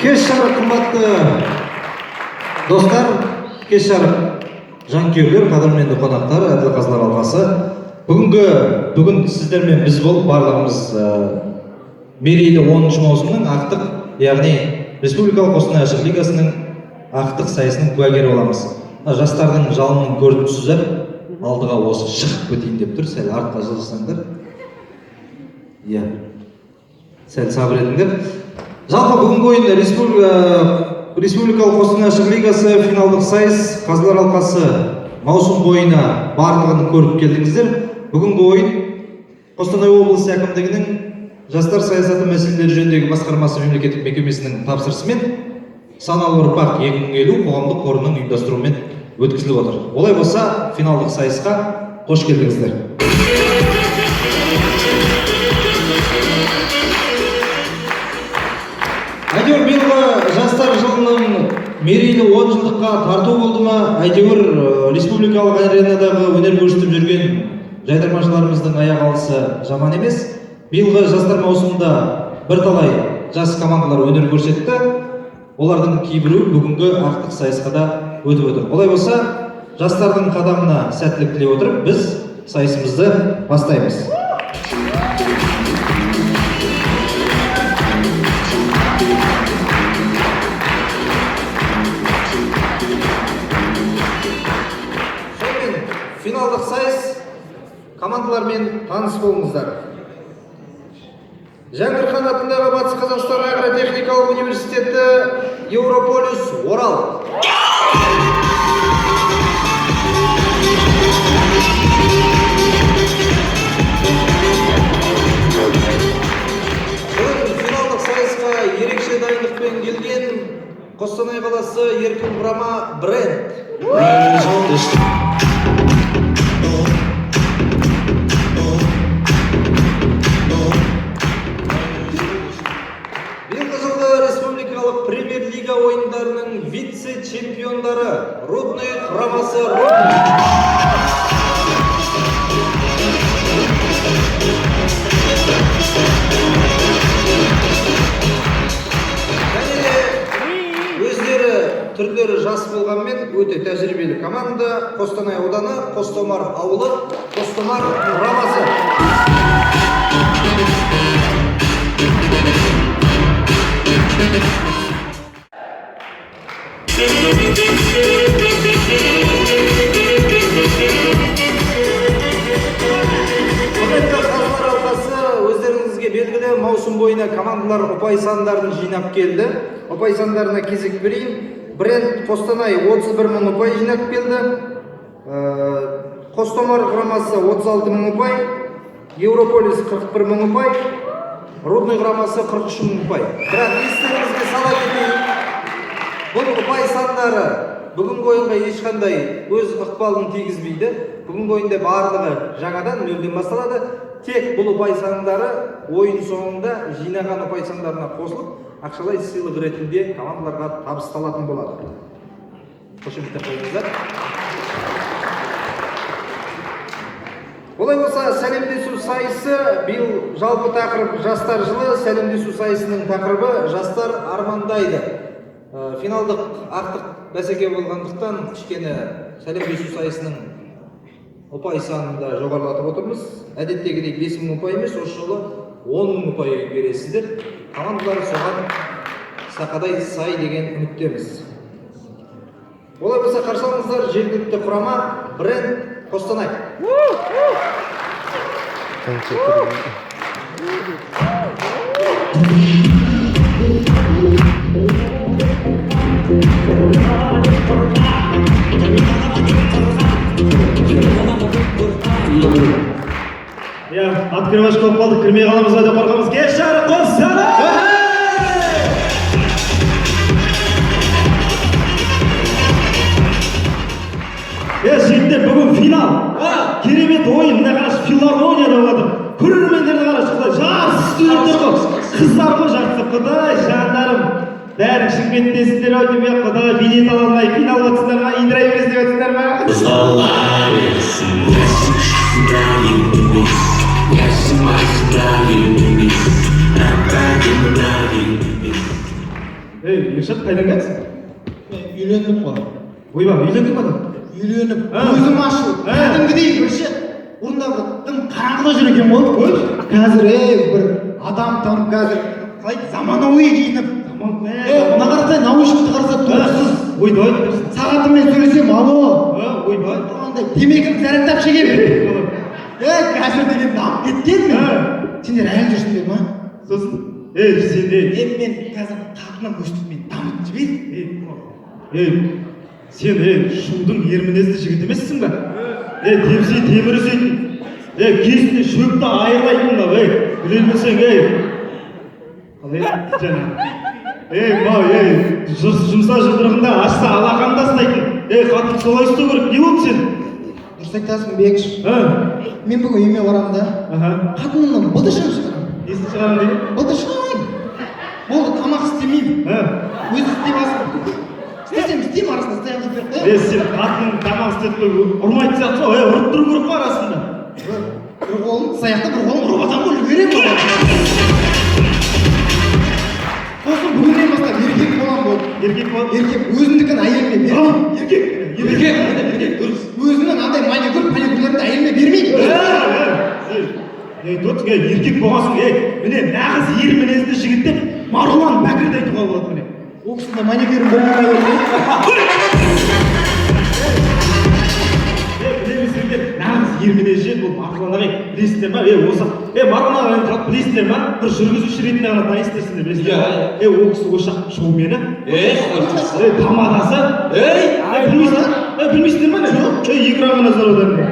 Кеш жарық қымбатты достар, кеш жарық жанкүйерлер, қадірменді қонақтар, әділ қазылар алқасы. Бүгін сіздермен біз болып барлығымыз мерейлі 10 маусымның ақтық, яғни Республикалық Қостанай ашық лигасының ақтық сайысының куәгері боламыз. Жастардың жалынын көріп түсізіп, алдыға осы шығып кетейін деп тұр, сәл артқа жылжысаңдар. Иә, сәл сабыр етіңдер. Жалпы бүгінгі ойында Республикалық Қостанай ашық лигасы финалдық сайыс қазылар алқасы маусым бойына барлығын көріп келдіңіздер. Бүгінгі ойын Қостанай облысы әкімдігінің жастар саясаты мәселелері жөніндегі басқармасы мемлекеттік мекемесінің тапсырысымен саналы ұрпақ 2050 қоғамдық қорының ұйымдастыруымен өткізіліп отыр. Олай болса, финалдық сайысқа қош келдіңіздер. Әйтеуір биылғы жастар жылының мерейлі 10 жылдыққа тарту болды ма, әйтеуір республикалық аренадағы өнер көрсетіп жүрген жайдармашыларымыздың аяқ алысы жаман емес. Биылғы жастар маусымында бірталай жас командалар өнер көрсетті. Олардың кейбіреуі бүгінгі ақтық сайысқа да өтіп отыр. Олай болса, жастардың қадамына сәттілік тілей отырып, біз сайысымызды бастаймыз. Финалдық сайыс командалармен таныс болыңыздар. Жәңгірхан атындағы Батыс Қазақстан агротехникалық университеті Еурополис Орал. Финалдық сайысқа ерекше дайындықпен келген Қостанай қаласы еркін құрама Бренд. Премьер-лига ойындарының вице-чемпиондары Рудный құрамасы өздері түрлері жас болғанмен өте тәжірибелі команда. Қостанай ауданы, Қостомар ауылы, Қостомар құрамасы. Өздеріңізге белгілі маусым бойына командалар ұпай сандарын жинап келді. Ұпай сандарына кезек берейін. Бренд Қостанай 31 мың ұпай жинап келді. Қостомар құрамасы 36 мың ұпай, Еурополис 41 мың ұпай, Рудный құрамасы 43 мың ұпай. Бірақ естеріңізге сала кетейін, бұл ұпай сандары бүгінгі ойынға ешқандай өз ықпалын тигізбейді. Бүгінгі ойында барлығы жаңадан нөлден басталады. Тек бұл ұпай сандары ойын соңында жинаған ұпай сандарына қосылып, ақшалай сыйлық ретінде командаларға табысталатын болады. Қошеметтеп қойыңыздар. Олай болса, сәлемдесу сайысы биыл жалпы тақырып жастар жылы. Сәлемдесу сайысының тақырыбы жастар армандайды. Финалдық ақтық бәсеке болғандықтан кішкене сәлемдесу сайысының ұпай санын да жоғарылатып отырмыз. Әдеттегідей 5 мың ұпай емес, осы жолы 10 мың ұпай бересіздер. Командалар соған сақадай сай деген үміттеміз. Олай болса, қарсы алыңыздар, жергілікті құрама Бренд Қостанай. Открывашка болып қалдық, кірмей қаламыз деп қорқамыз. Кеш жарық Қостанай! Жігіттер, бүгін финал. Керемет ойын, мына қараш филармония деп жатыр. Көрермендерді қараш, құдай, жарыс студенттер ғой. Қыздар ғой жартысы, құдай, жандарым. Бәрін Шымкенттесіздер ау деп, құдай, билет ала алмай, финал өтсіңдер ма, индіра емес деп өтсіңдер ма? Ершат қайдан келдің? Үйлендім ғой. Ойбай, үйлендің ба? Үйленіп, көзім ашу. Кәдімгідей бірші орындап тым қараңғыда жүр екен ғой. Қазір бір адам танып қазір қалай заманауи киініп. Мына қарасай наушникті қараса тоқсыз. Ойбай. Сағатыммен сөйлесем, алло. Ойбай. Андай темекім зарядтап шегемін. Қазір деген дамып кеткен мен. Сендер әлі жүрсіңдер ма? Сосын, сенде. Мен қазір қатыным өстіп мен дамып жібер. Сен шудың ермінезді жігіт емессің ба? Тепсе темір үзетін. Кезінде шөпті айырлайтын да, біле білсең, қалай жаңа. Жұмса жұдырығында ашса алақанда ұстайтын. Қатын солай ұстау керек, не болды сен? Дұрыс айтасың, Бекіш. Мен бүгін үйіме барамын да. Қатынымнан быдышын шығарамын. Несін шығарамын деген? Быдышын. Болды, тамақ істемеймін. Өзі істеп алсын. Істесем істеймін, арасында істей алып жүріп қоямын. Сен қатының тамақ істетпей ұрмайтын сияқты ғой, ұрып тұру керек қой арасында. Бір қолым саяқты, бір қолым ұрып атам ғой, үлгерем ғой. Сосын бүгіннен бастап еркек болам болды. Еркек бол? Еркек өзіндікін әйеліне бермейді. Еркек. Өзінің андай маникюр, паникюрлерді әйеліне бермейді. Еркек болғансың, міне нағыз ер мінезді жігіт деп Марғұлан Бәкірді айтуға болады міне. Ол кісінде маникюрім болмай бермейді. Білемісіңдер, нағыз ер мінезді бұл Марғұлан ағай білесіздер ма? Осы Марғұлан ағай білесіздер ма? Bir жүргізуші ретінде ғана танисыздар білесіздер ма? Ол кісі ошақ шоумені. Тамадасы. Білмейсіздер ма? Экранға назар аударыңдар.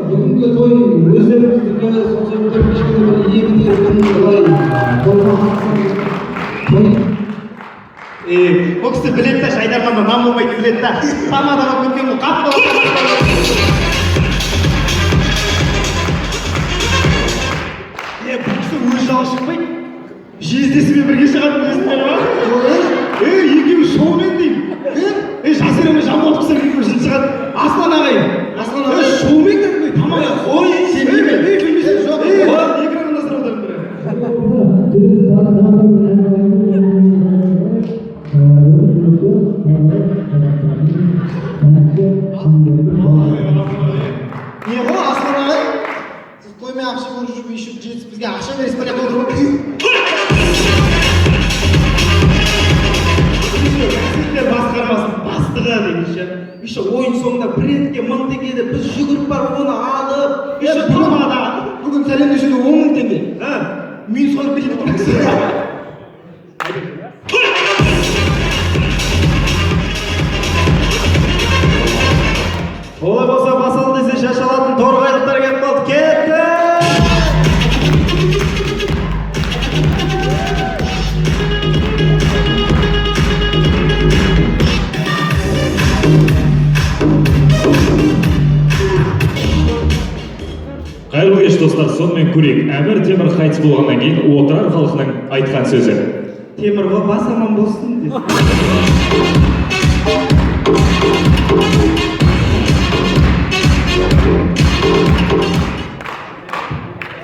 бүгінгі той өздеріңіздікі сонша бір кішкене бір егде былай ол кісі біледі да, Жайдарманда нан болмайды біледі да. Тамада болып кеткен бұл қап болып. Бұл кісі өз жағы шықпайды. Жездесімен бірге шығады білесіздер ма? Екеуі шоумен деймін. Жасырымы жамбыл кісі екеуі жын шығады. Аслан ағай. Шоумен кәдімгі тамақ қой. Білмейсің жоқ. Экранға назар аударыңдар. Не ғой Аслан ағай? Сіз тоймен ақша болып жүріп, еще жетіп бізге ақша бересіз бе деп отыр ғой. Басқармасын бастығы дейінші. Еще ойын соңында бір ретке 1000 теңгені біз жүгіріп барып оны алып, еще тамада. Бүгін сәлемдесуде 10.000 теңге. Мен солып кетіп отырмын. Олай болса басал десе шашалатын торғайлықтар келіп қалды. Кетті! Қайырлы кеш достар, сонымен көрейік. Әмір Темір қайтыс болғаннан кейін отырар халқының айтқан сөзі. Темірға бас аман болсын деп.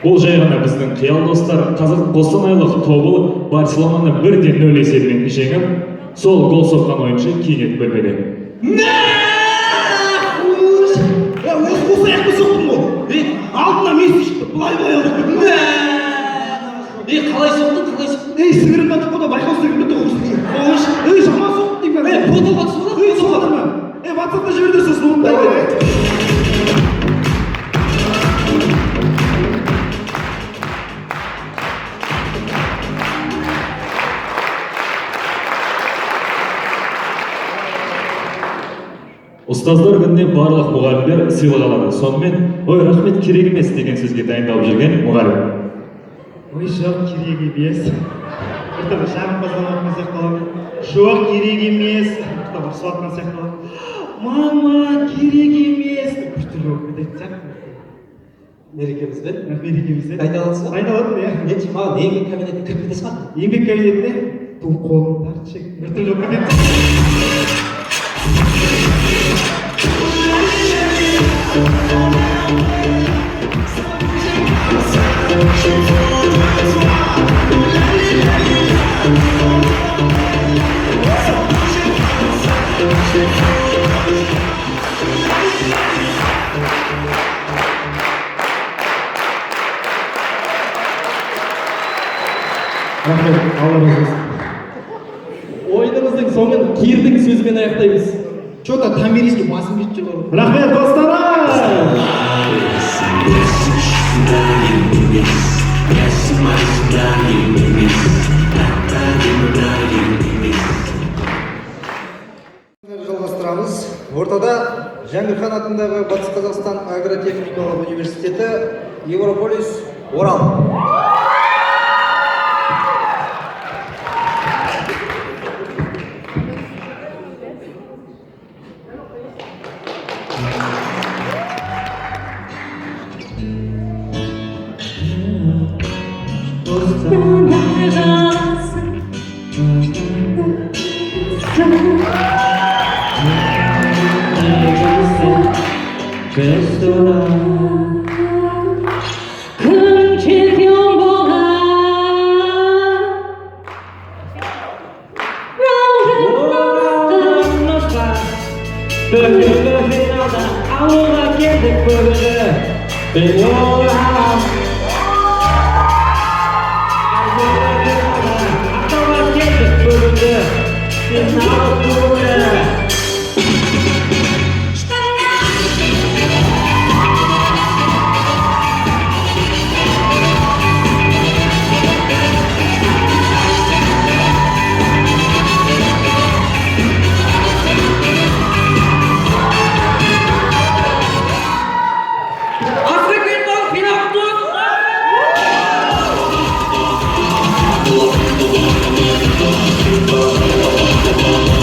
Бұл жай ғана біздің қиял достар. Қазір қостанайлық тобыл Барселонаны 1-0 есебімен жеңіп, сол гол соққан ойыншы кенет бөлмеде. Осы аяқпен соқтым ғой. Алдына Месси шықты, былай алды. Қалай соқтың? Сіңірім батып қода, байқау сіңірім бітті қоқсын. Жаман соқты деймін. Фото батысы болады? Соқты ма? WhatsApp'та жіберді сосын ұмытпай. Ұстаздар күніне барлық мұғалімдер сыйлық алады. Сонымен, ой, рахмет керек емес деген сөзге дайындалып жүрген мұғалім. Ой, жоқ керек емес. Біртігі жағымпаздан атқан сияқталады. Жоқ керек емес. Біртігі сұлатқан сияқталады. Мама, керек емес. Біртігі өкмет айтсақ. Мерекеміз бе? Мерекеміз бе? Қайдаласыз ба? Қайдалатын, иә. Мен маған еңбек кабинетіне кіріп кетесіз ба? Еңбек кабинетіне бұл қолын тартшы. Біртігі өкмет айтсақ. рахмет, алла разы болсын. Ойынымыздың соңын кирдің сөзімен аяқтаймыз. Че-то томириске басым кетіп жүр ғой. Рахмет достар! Жалғастырамыз. Ортада Жәңгір хан атындағы Батыс Қазақстан агротехникалық университеті, Европолис, Орал.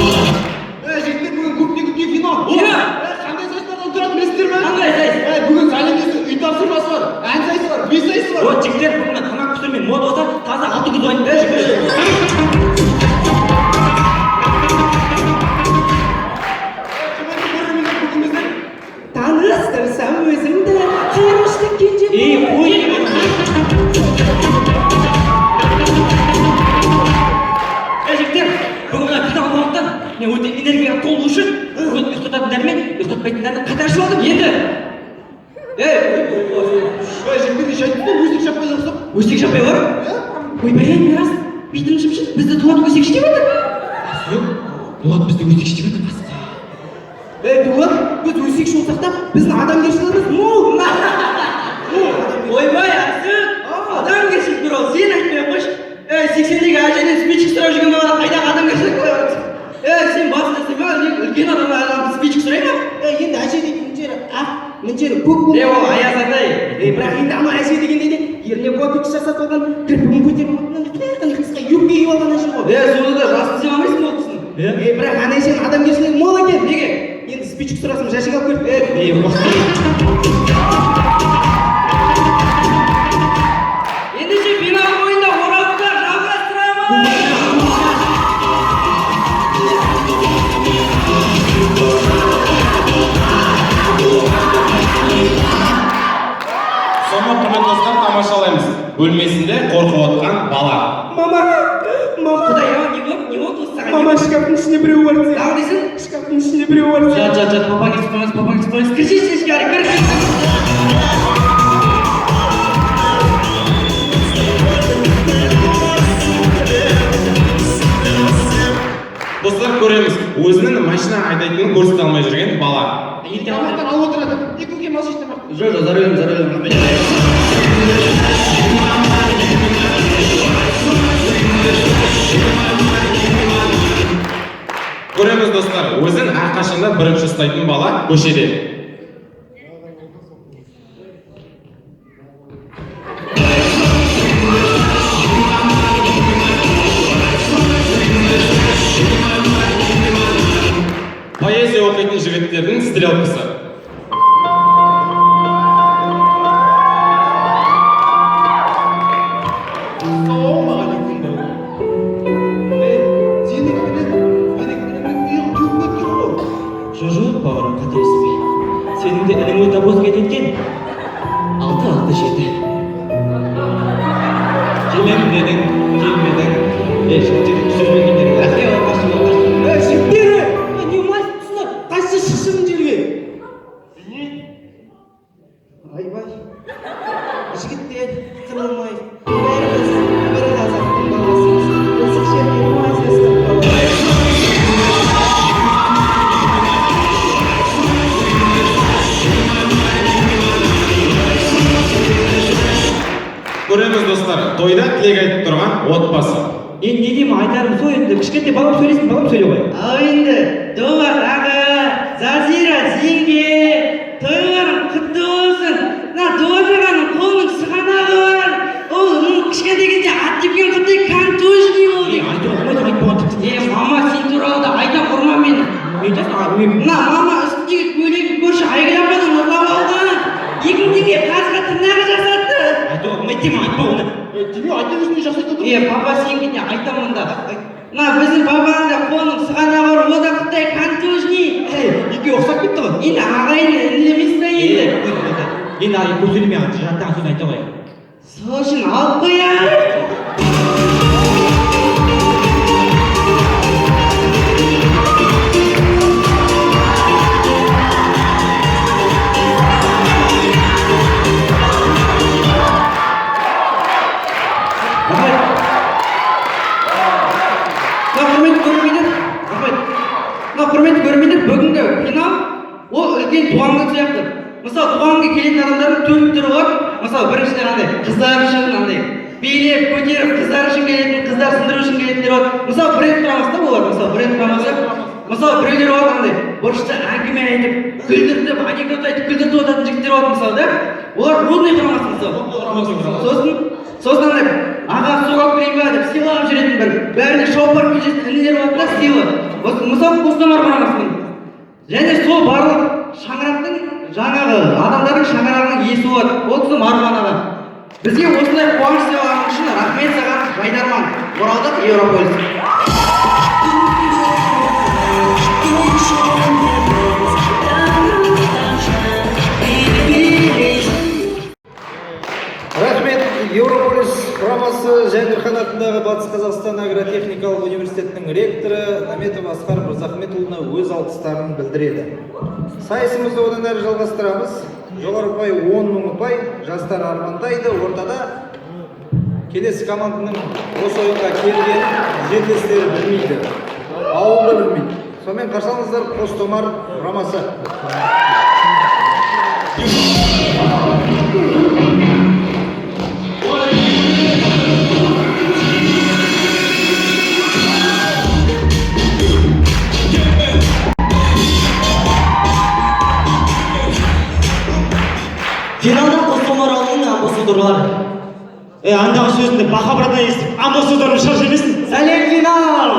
Жігіттер, бүгін көптен күткен финал. Қандай сайыстардан тұрады білесіздер ме? Қандай сайыс? Бүгін сәлемдесу, үй тапсырмасы бар, ән сайысы бар, би сайысы бар. О, жігіттер бүгін тамақ пісірмей мод болса таза 6 күн ойын. Таныстырсам өзімді қиыршылық кенже Қой! Жігіттер, бүгін финал болғандықтан мен өте энергияға толы үшін бүгін ұйықтататындар мен ұйықтатпайтындарды қатаршып алдым. Енді Жігіттер, еш айтып па, өстік шаппай жатсақ. өстек шаппай бар. Ойбай, мирас, бүйтім шымшын, бізді Дулат өсек іштеп отыр. Дулат бізді өсек іштеп отыр. Дулат, біз өсекші болсақ та біздің адамгершілігіміз мол. Ойбай, Асып! Адамгершілік бір ол, сен айтпай қойшы. 80-дегі әжеден спичек сұрап жүрген бала қайдағы адамгершілік қой. Сен басында сен үлкен адамға спичек сұрай ма? Енді әже деген жері ақ, мына жері көк болды. Ол аяз атай. Бірақ енді ана әже дегенде де еріне ботокс жасатып алған, кірпігін көтеріп алған, қысқа юбка киіп алған әже ғой. Сонда да жасты сен алмайсың ол кісіні. Бірақ ана әженің адамгершілігі мол екен. Неге? Енді спичек сұрасам жәшік алып келіп. Ендеше финал ойында Оралда жалғастырамыз. Соңғы құрметті достар, тамашалаймыз. Бөлмесінде қорқып отқан бала. Мама, Құдай-ау, не болды саған? мама, шкафтың ішінде біреу бар десең. Тағы дейсің? Шкафтың ішінде біреу бар десең. Жат, папаң еспаңыз. Кірші, шешкәрі, кір. Достар, көреміз. Өзінің машина айдайтынын көрсете алмай жүрген бала. Тамақтан алып отырады. Екеуге машина тамақ. Жоқ, за рулем. Көреміз достар, өзін әрқашанда бірінші ұстайтын бала көшеде. Поэзия оқитын жігіттердің стрелкасы. Жоқ, бауырым, қателеспей. Сенің де ілің өте бос кеткен. 6-7. Келмедің. Ешқандай түсірмегендер. Жігіттері, не мас тұсына, қайсы шықшының жерге. Айбай, жігіттер, тынылмай, бәріміз бір қазақтың баласы. кішкентай балам сөйлесін, балам сөйлей қой. Ал енді Домат аға, Жазира жеңге, тойларың құтты болсын. Мына Домат ағаның қолының сығанағы бар. Ол кішкентай кезде ат тепкен құттай кантужный болды. Мама сен туралы да айта құрма мені. Мына мама үстіндегі көйлегін көрші Айгүл ападан ұрлап алған. 2000 теңге қазға тырнағы жасатты. айтпа оны. Айта өзіне жасайтын. Папа сенгенде айтамын да. Мына біздің папаның да қолының сығанағы бар, ол да құттай кантужный. Екеуі ұқсап кетті ғой. Енді ағайын інілемес та енді. Енді ағай көзілмей жаттаған сөз айта қояйын. Сол үшін алып қояйық. Құрметті көрермендер, бүгінгі финал ол үлкен туған күн сияқты. Мысалы туған күнге келетін адамдардың 4 түрі бар. Мысалы біріншіден андай қыздар үшін андай билеп көтеріп қыздар үшін келетін, қыздар сындыру үшін келетіндер бар. Мысалы бренд құрамасы да болады. Мысалы бренд құрамасы мысалы біреулер бар андай бұрышта әңгіме айтып, күлдіртіп, анекдот айтып күлдіртіп отыратын жігіттер болады мысалы да. Олар рудный құрамасы мысалы. Сосын андай аға суға кірейін ба деп сыйлап жүретін бір бәріне шоупар көжетін інілер болады да сыйлы. Мысалы Қостанай құрамасының. Және сол барлық шаңырақтың жаңағы адамдардың шаңырағының иесі болады. Ол кісі Марғұлан аға. Бізге осындай қуаныш сыйлағаны үшін рахмет саған, Жайдарман. Оралдық, Еурополис. Рахмет. Еурополис құрамасы Жәңгірхан атындағы Батыс Қазақстан агротехникалық университетінің ректоры Наметов Асқар Мырзахметұлына өз алғыстарын білдіреді. Сайысымызды одан әрі жалғастырамыз. Жоғары ұпай 10 мың ұпай, жастар армандайды. Ортада келесі команданың осы ойынға келген жерлестері білмейді, ауылды білмейді. Сонымен қарсы алыңыздар Қостомар құрамасы. Финалда Қостомар ауылының амбассадорлары. Андағы сөзінде бақа брадан естіп, амбассадорын шарш емесін. Сәлем финал!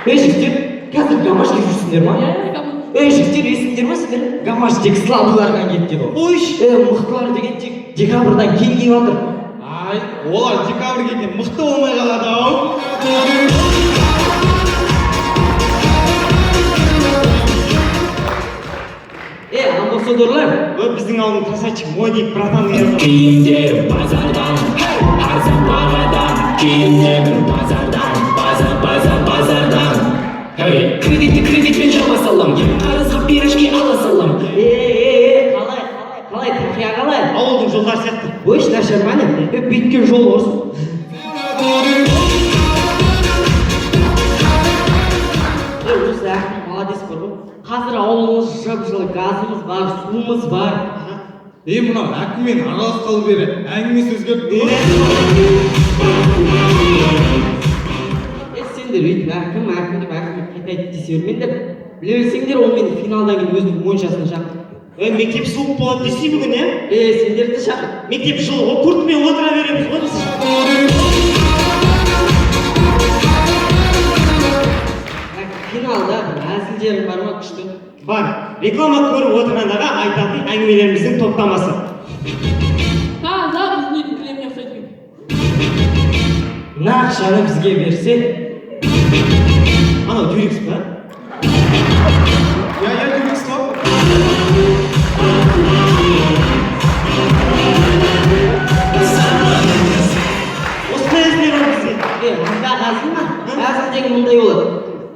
Жігіттер, қазір гамашқа жүрсіңдер ма? Жігіттер, есіңдер ма сіздер? Гамаш тек слабыларға кетті ғой. Мықтылар деген тек декабрдан кейін келіп жатыр. Ай, олар декабрьге дейін мықты болмай қалады ау. амбассадорлар. Біздің ауылдың красавчик модник братан деген. Киімдер базардан, арзан бағадан, киімдер базардан, базардан. Кредитпен жаба салам, қарызға пирожки ала салам. Қалай, тақия қалай? Ауылдың жолдары сияқты. Ой, нашарманы, беткен жол орсын. Осы әкім молодец бар ғой. Қазір ауылымыз жып-жылы, газымыз бар, суымыз бар. Мынау әкіммен араласқалы бері әңгімесі өзгерді. Сендер өйтіп әкім деп қайтайды десе бермеңдер. Біле білсеңдер, ол мені финалдан кейін өзінің моншасына шақырды. Мектеп суық болады десе бүгін, сендерді шақыр. Мектеп жылы ғой, курткамен отыра береміз ғой біз. Финалда әзілдерің бар ма күшті? Бар. Реклама көріп отырғандағы айтатын әңгімелеріміздің топтамасы. Таза біздің тілеміне ұқсайтын. Нақшаны бізге берсе. Анау Дюрикс па? Я Дюрикс па? Осындай әзілдер бар бізде. Анда әзіл ма? Әзіл деген мұндай болады.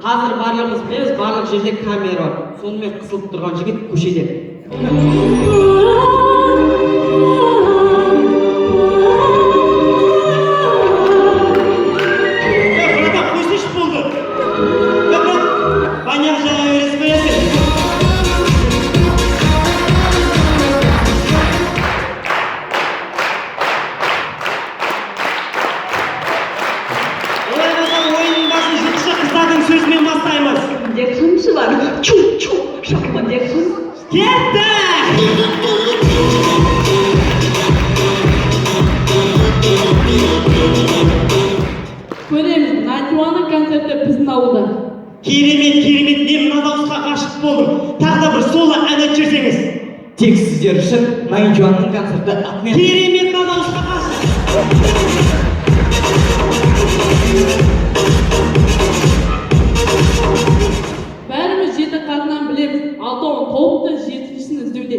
Қазір барлығымыз білеміз, барлық жерде камера бар. Сонымен қысылып тұрған жігіт көшеде. Брата, қойсайшы болды. Баняқ жаңа өрес қоясың. тек сіздер үшін Найджуанның концерті атмен. Керемет дауысқа қарсы. Бәріміз жеті қадынан білеміз. Алтауын тауыпты жетіншісін іздеуде.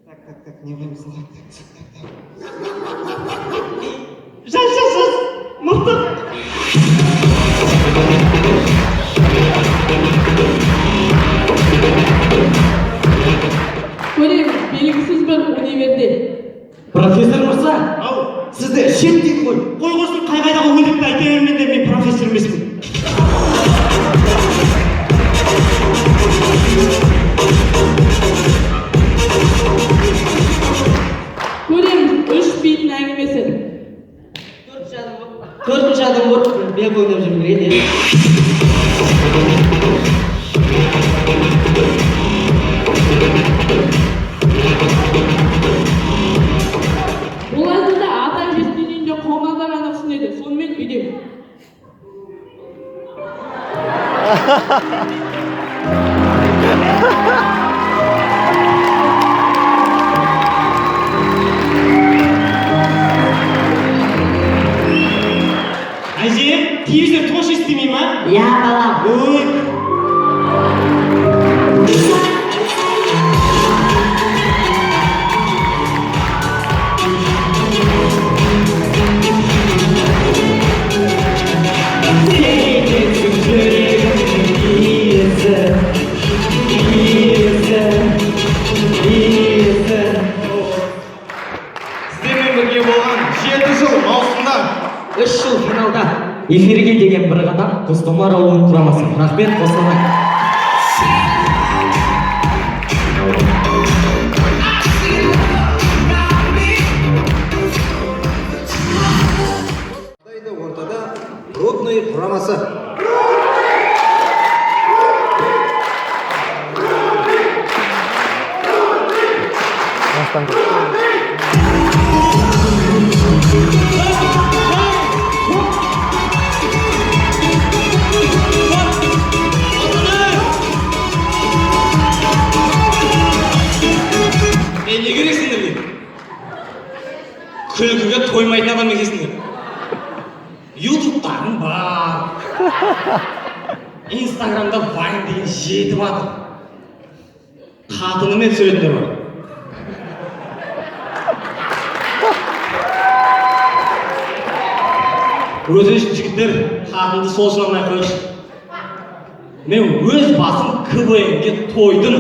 Так, не қоймысың. Жас. Мықты. Көреміз белгісіз бір универде. Профессор Мырза, сізді шет деймін ғой. Қой қойсын қай-қайдағы өлікті айта бермен де мен профессор емеспін. Көреміз үш бейтін әңгімесі. Төртінші адам болып бек ойнап жүрмеген еді. Ол әзілді ата әжесінен үйінде қонғандар ғана түсінеді. Сонымен үйде. Әже, телевизор тош естімей ма? Я балам. Ой. Сіздермен бірге болған 7 жыл маусымда 3 жыл финалда эфирге деген бір қадам Қостомар ауылының құрамасы. Рахмет Қостанай. Ортада Рудный құрамасы. не керексіңдер дейді? Күлкіге тоймайтын адам екенсіңдер. Ютубтарың бар. Инстаграмда вайн деген жетіп жатыр. Қатынымен түсіретіндер бар. Өзі жігіттер қатынды сол үшін алмай қойшы. Мен өз басым КВН-ге тойдым.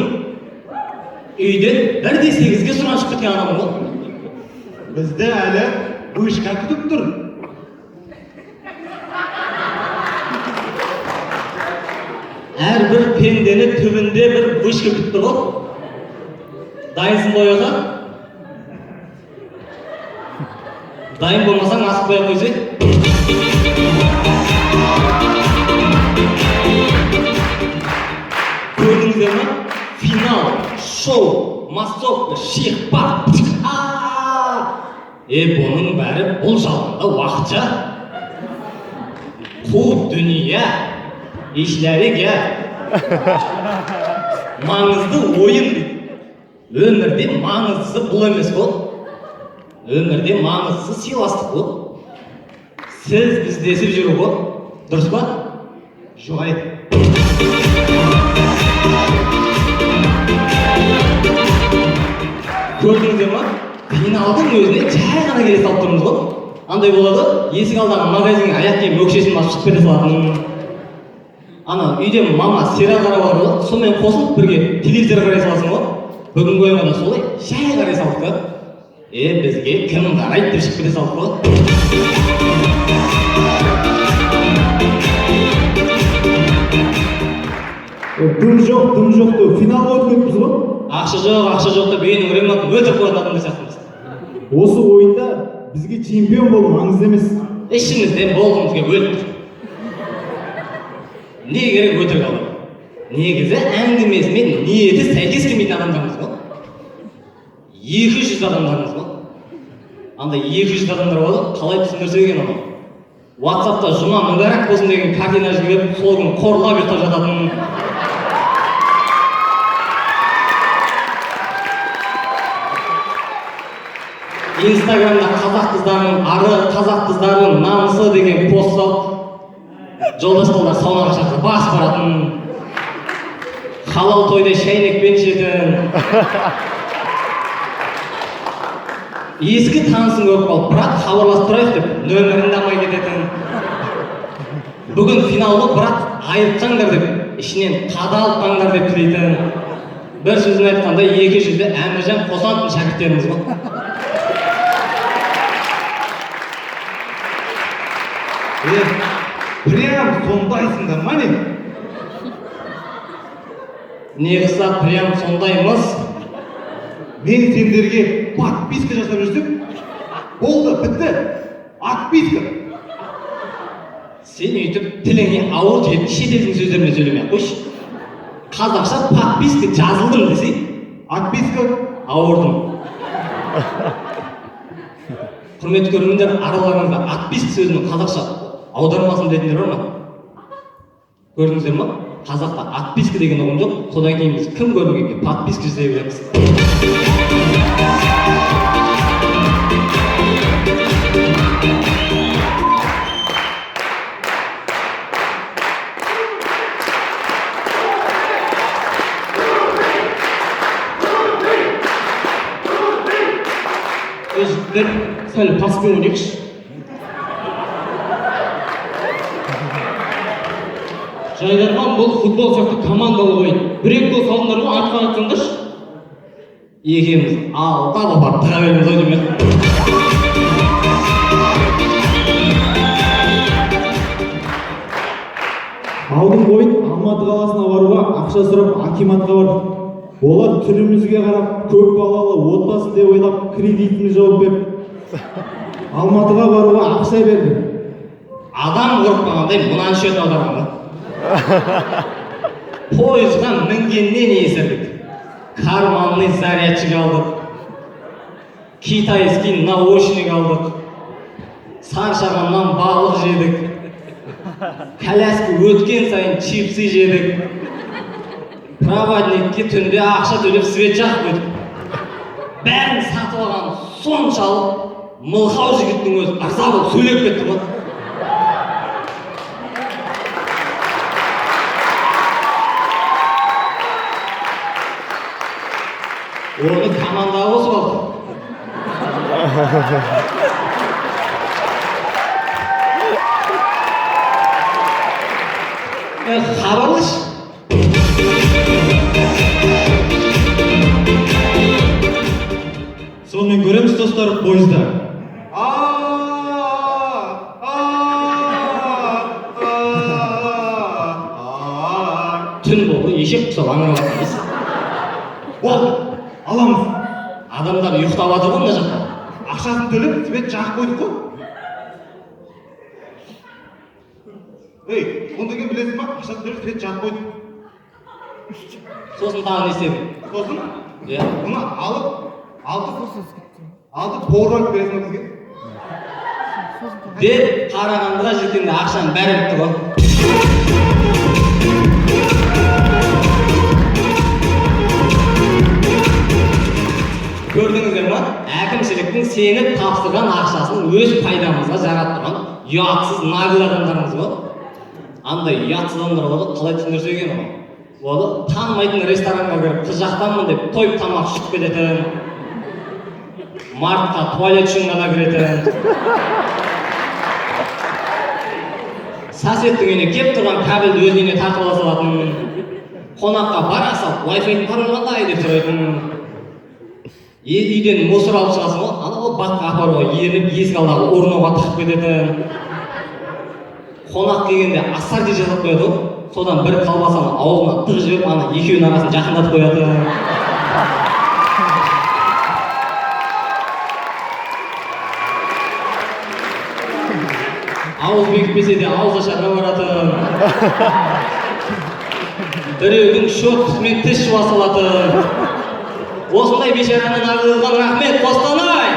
Үйден 1:8-ге сұраншып кеткен адамым ғой. Бізді әлі вышка күтіп тұр. Әрбір пендені түбінде бір вышка күтіп тұр ғой. Дайынсың ғой ота? Дайын болмасаң асып қоя қойсай. Көрдіңіздер ме? Финал, шоу, массовка, шиқпа. Бұның бәрі бұл жалғанда уақытша. Қу дүния, ешлерге. Маңызды ойын дейді. Өмірде маңыздысы бұл емес қой. Өмірде маңыздысы сыйластық қой. Сіз іздесіп жүру ғой. Дұрыс па? Жоғай. Көрдіңіздер ма? Финалдың өзіне жай ғана келе салып тұрмыз ғой. Андай болады, есік алдағы магазинге аяқ киім өкшесін басып шығып кете салатын. Ана үйде мама сериал қарап отыр ғой, сонымен қосылып бірге телевизор қарай саласың ғой. Бүгінгі ойынға да солай жай қарай салдық та. Бізге кім қарайды деп шығып кете салдық ғой. Дым жоқ деп финалға өткенбіз ғой. Ақша жоқ деп үйінің ремонтын өлтіріп қоятын адамдар сияқтымыз. Осы ойында бізге чемпион болу маңызды емес. Ішімізден болғымызға өлтір. Не керек өтірік алу? Негізі әңгімесімен ниеті сәйкес келмейтін адамдармыз ғой. 200 адамдармыз ғой. Андай 200 адамдар болады, қалай түсіндірсе екен оны. WhatsApp'та жұма мүбәрәк болсын деген картина жіберіп, сол күні қорлап ұйықтап жататын. инстаграмда қазақ қыздарының ары, қазақ қыздарының намысы деген пост салып жолдас балдар саунаға шақырып бас баратын, халал тойда шайнекпен ішетін, ескі танысын көріп қалып, брат хабарласып тұрайық деп нөмірін дамай кететін. Бүгін финалды брат айыртсаңдар деп ішінен қадалпаңдар деп тілейтін. Бір сөзін айтқанда екі жүзді Әміржан Қосановтың шәкірттеріміз ғой. Прям сондайсыңдар ма не? Не қылса прям сондаймыз. Мен сендерге подписка жасап жүрсем, болды, бітті. Отписка. Сен өйтіп тіліңе ауыр тиетін шетелдің сөздермен сөйлемей қойшы. Қазақша подписка жазылдым десей, Отписка. ауырдым. Құрметті көрермендер, араларыңызда отписка сөзінің қазақша аудармасын білетіндер бар ма? Көрдіңіздер ма? Қазақта отписка деген ұғым жоқ. Содан кейін біз кім көрмегенге подписка жасай береміз. Жігіттер, сәл паспен ойнайықшы. Жайдарман бұл футбол сияқты командалы ойын. Бір-екі гол салыңдар ма, артқа атсаңдаршы. Екеуміз алға барып тұра береміз ой демек. Алдын ойын Алматы қаласына баруға ақша сұрап акиматқа бардық. Олар түрімізге қарап көп балалы отбасы деп ойлап кредитini жауып беріп Алматыға баруға ақша берді. Адам қорықпағандай мынаны шетін аударған ба? Пойызға мінгеннен есірдік. Карманный зарядчик алдық. Китайский наушник алдық. Саршағаннан балық жедік. Коляска өткен сайын чипсы жедік. Проводникке түнде ақша төлеп свет жақып өтіп. Бәрін сатып алған соншалық мылқау жігіттің өзі ырза болып сөйлеп кетті ғой. Оны командаға қосып алды. Хабарлашы. Сонымен көреміз достар пойызда. Түн болды, ешек құсап аңырап жатырмыз. Болды, аламыз. Адамдар ұйықтап жатыр ғой мына жақта. Ақшасын төлеп, свет жағып қойдық қой. Ей, оны деген білесің ба? Ақшасын төлеп, свет жағып қойдық. Сосын тағы не істедің? Сосын, Иә. мұны алды пауырлап бересің бізге. Деп қарағандыға жеткенде ақшаның бәрі бітті ғой. Көрдіңіздер ма? Әкімшіліктің сеніп тапсырған ақшасын өз пайдамызға жарап тұрған ұятсыз нағыл адамдарымыз ғой. Андай ұятсыз адамдар болады, қалай түсіндірсе екен ғой. Болды, танымайтын ресторанға кіріп қыз жақтанмын деп тойып тамақ ішіп кететін. Мартқа туалет үшін ғана кіретін. Сосеттің үйіне кеп тұрған кабельді өзіне тартып ала салатын. Қонаққа бара салып, Wi-Fi-дің паролі қандай деп сұрайтын. Үйден мусор алып шығасың ғой, анау баққа апаруға ерініп есік алдағы орнауға тығып кететін. Қонақ келгенде ассорти жасап қояды ғой, содан бір колбасаны аузына тығып жіберіп, ана екеуінің арасын жақындатып қояды. Ауыз бекітпесе де ауыз ашарға баратын. Біреудің щеткасымен тіс жуа салатын. Осындай бейшараны нағылған рахмет, Қостанай!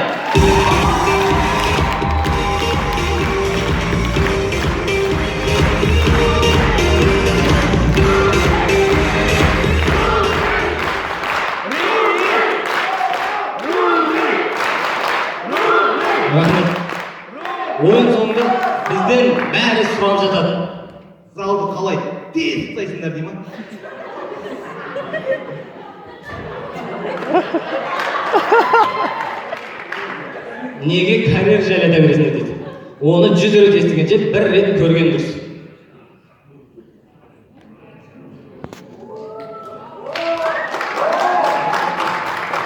рахмет. Ойын соңында бізден бәрі сұрап жатады. Залды қалай тез ұстайсыңдар дей ма? Неге карьер жайлы айта бересіңдер дейді. Оны 100 рет естігенше бір рет көрген дұрыс.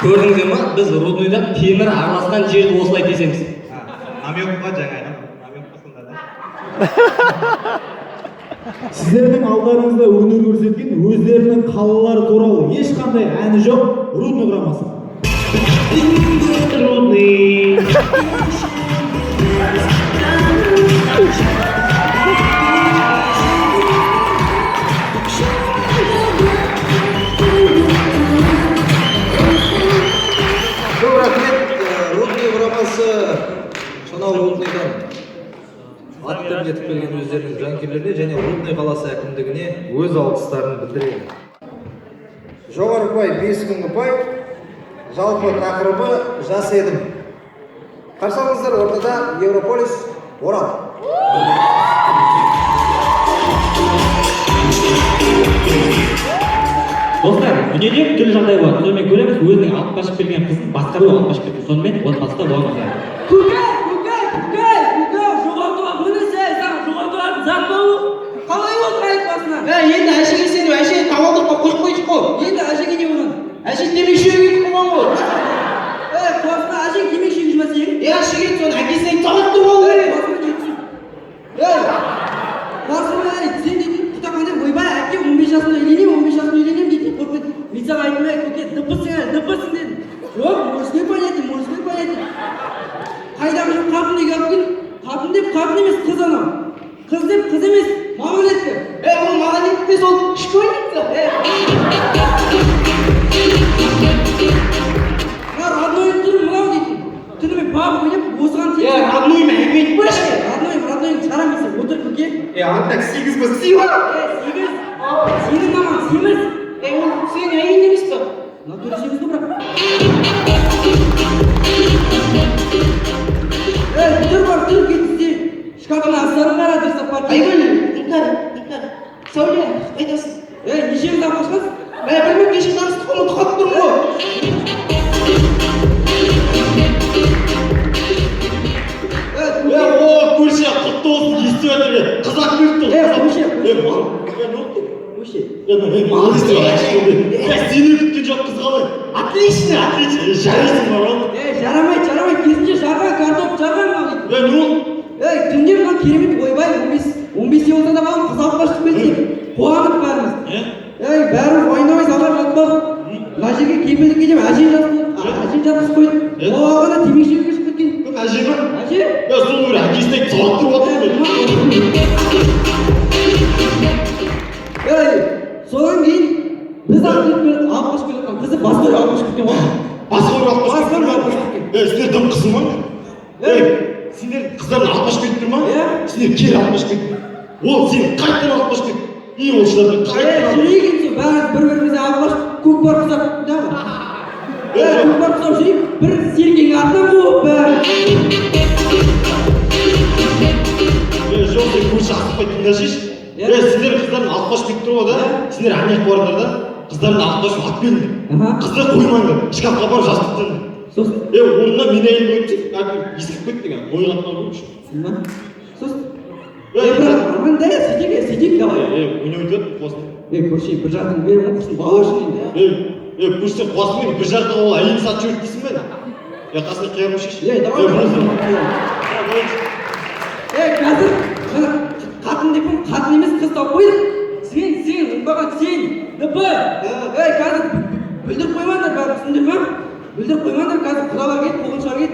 Көрдіңіздер ма? Біз Рудныйда темір араласқан жерді осылай тесеміз. Намек па жаңа айтам. Намек басында да. Сіздердің алдарыңызда өнер көрсеткен өздерінің қалалары туралы ешқандай әні жоқ Рудный құрамасы. Рудный. Көп рахмет. Рудный құрамасы сонау Рудныйдан аттап жетіп келген өздерінің жанкүйерлеріне және Рудный қаласы әкімдігіне өз алғыстарын білдіреді. Жоғары пай 5 күнгі пай, жалпы тақырыбы жас едім. Қарсы алыңыздар, ортада Европолис Орал. Достар, дүниеде түрлі жағдай болады. Сонымен көреміз, өзінің алып қашып келген қызын басқа біреу алып қашып кетті. Сонымен отбасыда болған оқиға. жоғалтуға мінісе, жоғалтуға зат болу. Қалай болды айтпасына? Енді әшеге сені әшеге табалдырыққа қойып қойшы қой. Енді әжеге не болған? Әше темекі шегіп қойған ғой. Қуасына әжең темекі шегіп жүрмесе ең? Әшеге соны әкесіне табақ тұрып алу керек. Қуасына сен дейтін құтақандай ойбай әке 15 жасында үйленем дейтін қорқыт. Мен саған айттым, көке дыпырсың дедім. Жоқ, мужской понятие. Қайдағы жоқ қатын неге алып кел? Қатын емес, қыз анау. Қыз деп қыз емес, маған етті. Ол маған етпес, ол школьница. Родной тұрым мынау дейтін. Түнімен бабы ойнап, осыған тек. Родной ма, әңгіме айтып қойшы. Родной шарамайсың, отыр көке. Антак 8 көз сыйла. 8. Сенің маман, семіз. Ол сенің әйелің емес пе? Натуре семіз ғой бірақ. Тұр кетті. Шкафына астарын қара дұрыстап бар. Айгүл, іңкар. Сәуле, қайдасың? Нешеміз алып Білмек кеше таныстық оны тұқап тұрмын ғой. Көрсе, құтты болсын, естіп өтірге. Қызақ көріпті. Мал естіп өтірге. Сені күткен жоқ қыз қалай? Отлично. Жарайсың бар ол. жарамай. Кезінде жарған, картоп жарған мал дейді. Түнде мынау керемет ойбай 15 болса да балам қыз алып қашып келді деп. Қуанып бәріміз. Бәріміз ойнамай салар жатпадық. Мына жерге кепілдікке деп әжем жатқызып қойды. Оған темекі шегіп шығып кеткен. Әже ма? Әже? Сол бір әкесіне сауат тұрып отыр. Содан кейін біз алып қашып келген қызы басқа алып қашып кеткен ғой. Басқа алып қашып кеткен. Сіздер дым қызы ма? Сендер қыздарын алып қашып кетті ма? Сендер кері алып қашып кетті. Ол сені қайттан алып қашып кетті. Олшыларды қайттан алып. Жүрейік енді бәріміз бір-бірімізді алып қашып көкпар құсап көкпар құсап жүрейік. Бір серкенің артынан қуып бәрі. Жоқ, сен көрші асықпай тыңдашыш. Сендер қыздарын алып қашып кетті ғой да? Сендер анаяқ барыңдар да? Қыздарын алып қашып алып келіңдер. Қызды қоймаңдар, шкафқа барып жастықтыңдар. Орнына мен әйел қойып ескіп кетті деген, ойға атқан қойшы. Мындай сөйтейік давай. Ойнап өтеді қуасын. Көрші бір жартың беріп оқысын бала үшін енді. Көрші қуасын мен бір жарты ол әйел сатып жүріп дейсің бе? Қасына қиямын шеш. Давай. Қазір қатын деп қатын емес қыз тауып қойдық. Сен, ұнбаған сен, ныпы. Қазір бүлдіріп қоймаңдар бәрі түсіндір ма? Бүлдіріп қоймаңдар қазір құдалар кет, қуғыншылар кет.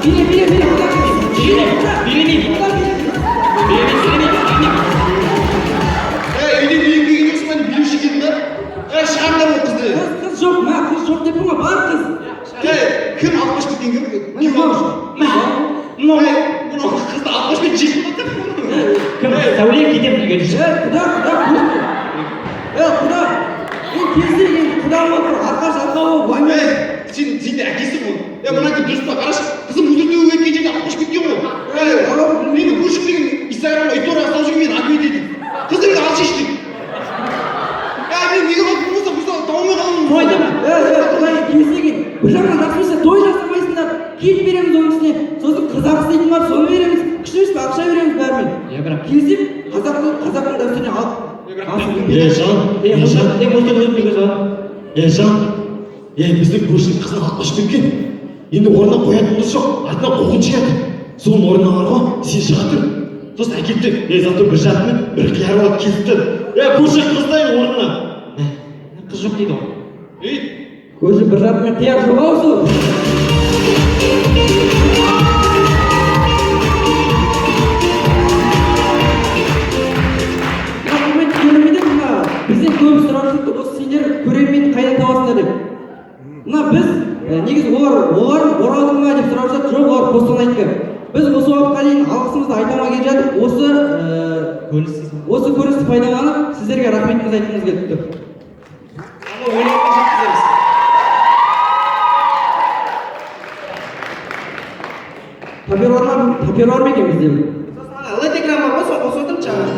Үйде үйінбеген жоқсың ба? Билеуші келдің ба? Шығарыңдар ол қызды. Қыз жоқ, қыз жоқ деп қойма, бар қыз. Кім алып қашып кеткен кім? Кім алып қызды алып қашып кеткен жейтін ба? Кім? Сәуле кетем деген үшін. Құда. Мен кезде енді құда болып арқа жарқа болып Сен де әкесі бол. мынакей дұрыс па қарашы, қызым мүдіртуге кеткен жерде алып қашып кеткен ғой. Мені көрші деген инстаграмға история салып жүрген мені әкем дейді. Қызыңды алып шеш дейді. Мен неге қалып болмаса мысалы тауылмай қаламын. Тойдым. Құдай келсеген. Бір жағынан жақсы той жасамайсыңдар. Киіт береміз оның үстіне. Сосын қызақ істейтін бар, соны береміз. Күшіміз бе, ақша береміз бәрімен. бірақ Келсек, қазақтың дәстүріне алып. Жан, біздің көршінің қызын алып қашып кеткен. Енді орнына қоятынымыз жоқ, артынан қуғын шығады. Соның орнына бар ғой, сен шыға тұр. Сосын әкетті, зато бір жатымен бір қияр алып келіпті. Көрші қыздай орнына. қыз жоқ дейді ғой. Көрші бір жатымен қияр жоқ аусу. Бізден көп сұрап жүрді, осы сендер көрерменді қайдан табасыңдар деп. Мына біз, негізі олар Оралдың ма деп сұрап жатыр, жоқ олар Қостанайдікі. Біз осы уақытқа дейін алғысымызды айтамай келе жатып, осы көріністі пайдаланып, сіздерге рахметімізді айтқымыз келіп тұр. Тапер бар ма екен бізде? LED экран бар ғой, соны қосып отырып жаңағы.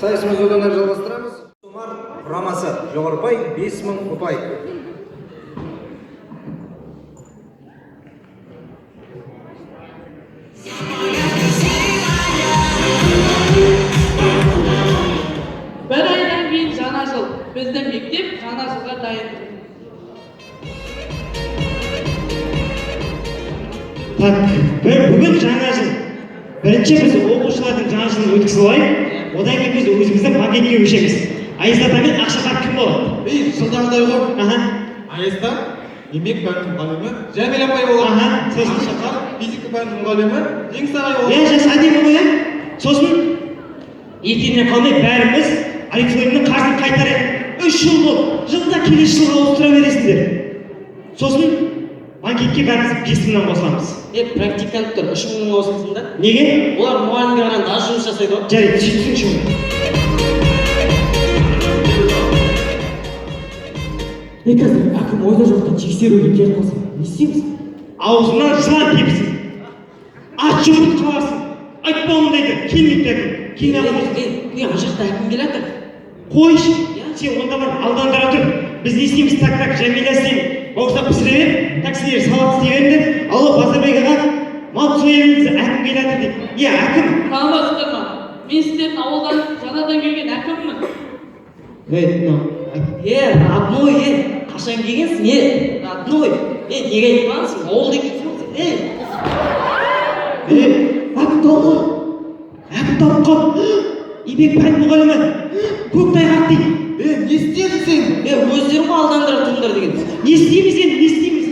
Сайысымыз одан әрі жалғастырамыз. Сомар құрамасы Жоғарбай 5000 ұпай. Бір айдан кейін жаңа жыл. Біздің мектеп жаңа жылға дайын. Бүгін жаңа жыл. Бірінші біз оқушылардың жаңа жылын өткізіп алайық. Одан кейін біз өзіміздің пакетке көшеміз. Айзада мен Ақшақар кім болады? Жылдағыдай ғой. Айзада еңбек пәнінің мұғалімі Жәмил апай болады. Ақшақар физика пәнінің мұғалімі Жеңіс ағай болады. Жас әдемі ғой. Сосын екеннен қалмай бәріміз Алексойдың қарызын қайтарайық. 3 жыл болды. Жылда келесі жылға отыра бересіңдер. Сосын банкетке бәріміз 5000-нан қосыламыз. Практиканттар 3000 қосылсын да. Неге? Олар мұғалімге қарағанда аз жұмыс жасайды ғой. Жарайды, сөйтсінші. Қазір әкім ойда жоқтан тексеруге келіп қалса, не істейміз? Аузынан жылан тепсін. Ат жүгіріп қаласың. Айтпауын дейді, келмейді әкім. Ана жақта әкім келеді. Қойшы, сен онда бар алдандыра тұр. Біз не істейміз так-так, Жәмила сен бауырсақ пісіре бер, таксилер салат істей беріңдер. Алло, Базарбек аға, мал соямыз, әкім келеді дейді. Әкім. Танымайсыздар ма? Мен сіздердің ауылдан жаңадан келген әкіммін. Родной, қашан келгенсің, родной. Неге айтпағансың, ауыл екенсің. Әкім тауқы. Әкім тауқы. Еңбек пән мұғалімі. Көктайғақ дейді. Не істедің сен? Өздерің ғой алдандыра тұрыңдар деген. Не істейміз енді, не істейміз?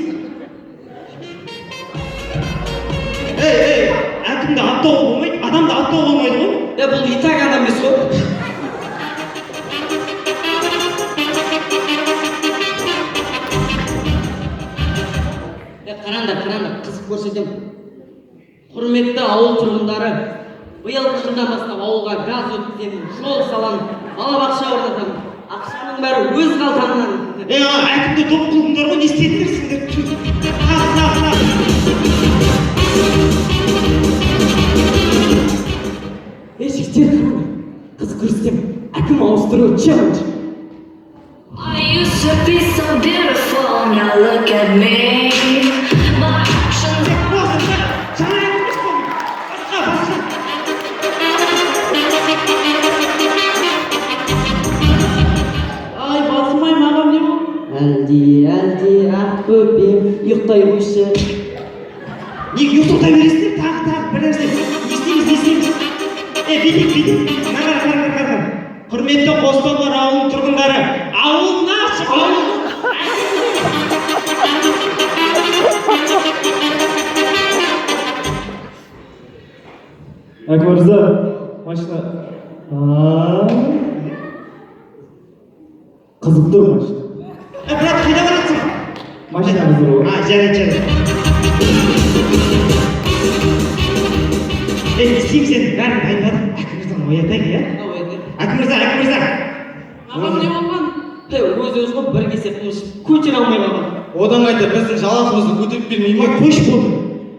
Әкімді аттауға болмайды, адамды аттауға болмайды ғой. Бұл и так адам емес қой. Қараңдар, қызық көрсетемін. Құрметті ауыл тұрғындары, биылғы жылдан бастап ауылға газ өткіземін, жол саламын, балабақша орнатамын. Ақшаның бәрі өз қалтамнан. Әкімді доп қылдыңдар ғой, не істедіңдер сендер? Жігіттер, қыз көрсетем, әкім ауыстыру челлендж. I used to be so beautiful, now look at me. My actions. Ай, басылмай маған не бұл? Әлде, ақ бөпем, ұйықтай қойшы. Неге ұйықтай бересіңдер? Тағы, бір нәрсе. Не істейміз? Бейдік. Қара. Құрметті Қостомар ауылының тұрғындары, ауылына шығып! Әкім мырза, машина. Қызық тұр машина. Брат, қайда барасың? Машина қызыр ғой. Жарайды. Не істеймін сен? Бәрін дайындадым. Әкім мырзаны оятайық, иә? Әкім мырза. Маған не болған? Өз ғой бір кесе қымыз көтере алмай қалған. Одан қайда біздің жалақымызды көтеріп бермей ме? Қойш болды.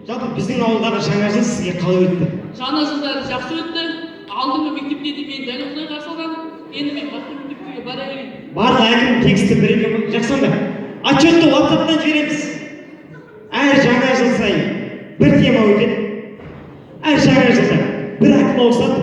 Жалпы біздің ауылдағы жаңа жыл сізге қалай өтті? Жаңа жылдары жақсы өтті. Алдыңғы мектепте де мен дәл осылай қарсы алғам. Енді мен басқа мектепке барайын. Барлық әкім тексті бір екен ғой. Жақсы онда. Отчетты WhatsApp-тан жібереміз. Әр жаңа жыл сайын бір тема өтеді. Әр жаңа жылда бір әкім ауысады.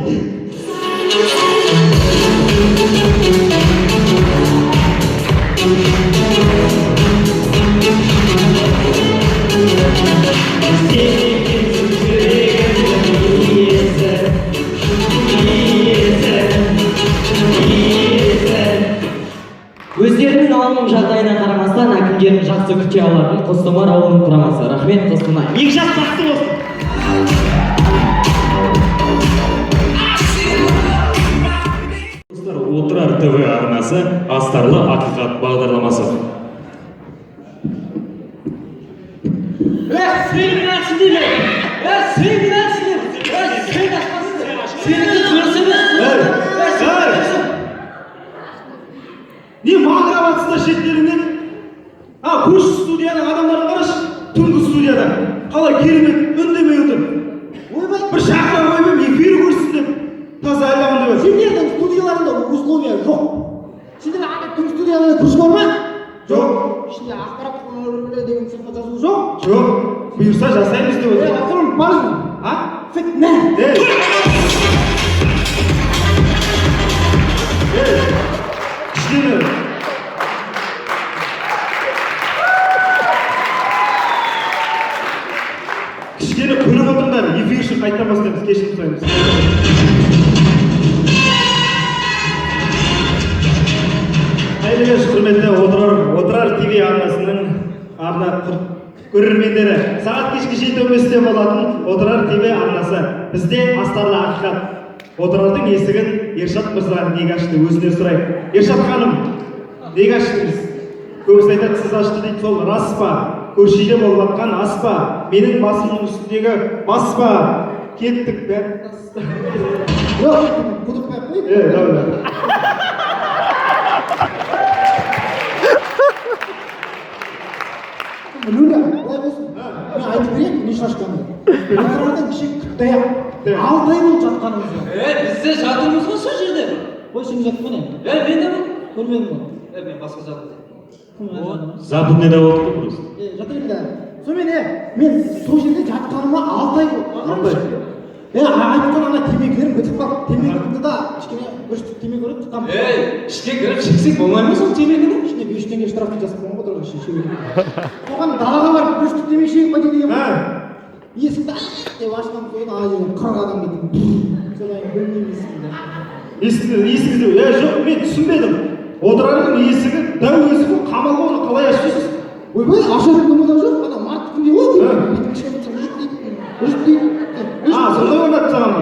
Өздерінің ауылының жағдайына қарамастан әкімдерін жақсы күте алатын Қостомар ауылының құрамасы. Рахмет, Қостанай. Екі жас бақытты болсын. Отырар ТВ арнасы Астарлы ақиқат бағдарламасы. Не мағыраватсыздар шеттерінен? Көрші студияның адамдарын қарашы, түнгі студияда. Қалай керемет үндемей отыр. Ойбай, Бір шақырып ойбай, эфирі көрсін деп. Таза айламын деп. сендердің студияларында условия жоқ. Сендер түнгі студияда күш бар ма? Жоқ. Ішінде ақпарат құралдары деген сыртқа жазу жоқ. Жоқ. Бұйырса жасаймыз деп отыр. Ақырын барсың. Фитне. Кішкене. Кішкене көріп отырыңдар, эфир үшін қайттан бастаймыз, кешірім сұраймыз. Қайырлы кеш, құрметті Отырар ТВ арнасының арна көрермендері. Сағат кешкі 7:15-те болатын Отырар ТВ арнасы. Бізде Астарлы ақиқат. Отырардың есігін Ершат мырза неге ашты, өзіне сұрайық. Ершат ханым, неге аштыңыз? Көбісі айтады, сіз ашты дейді, сол рас па? Көршіде болып жатқан ас па? Менің басымның үстіндегі бас па? Кеттік бәрі. Жоқ, құдықпай қойып. Давай. Люля, былай болсын. Мен айтып берейін, не шашқанымды. Отырардың іші күттаяқ. 6 ай болып жатқанымыз жоқ. Бізде жатырмыз ғой сол жерде. Қой, сен жатқан ең. Мен де бұл. Көрмедім ғой. Мен басқа жатырмын. Западныйда болдық қой просто. Жатырмын да. Сонымен, мен сол жерде жатқаныма 6 ай болды. Айтқан ана темекілерім бітіп қалды. Темекілерімді да кішкене бір штук темекі көріп тұтқам. Ішке кіріп шексек болмай ма сол темекіні? Ішіне 5 теңге штрафты жазып қойған ғой тұрған шешеуге. Оған далаға барып бір штук темекі шегіп қойды деген ғой. Есікті деп ашқан соң ана жерден 40 адам келді. Содан білмеймін есігімді. Есігіңізді, жоқ, мен түсінбедім. Отырардың есігі, дәу есігі, қамалға оны қалай ашасыз? Ойбай, ашатын нұмыда жоқ, ана март күнде ғой. Кішкене үш дейді. Сондай ойнап тұрған ба?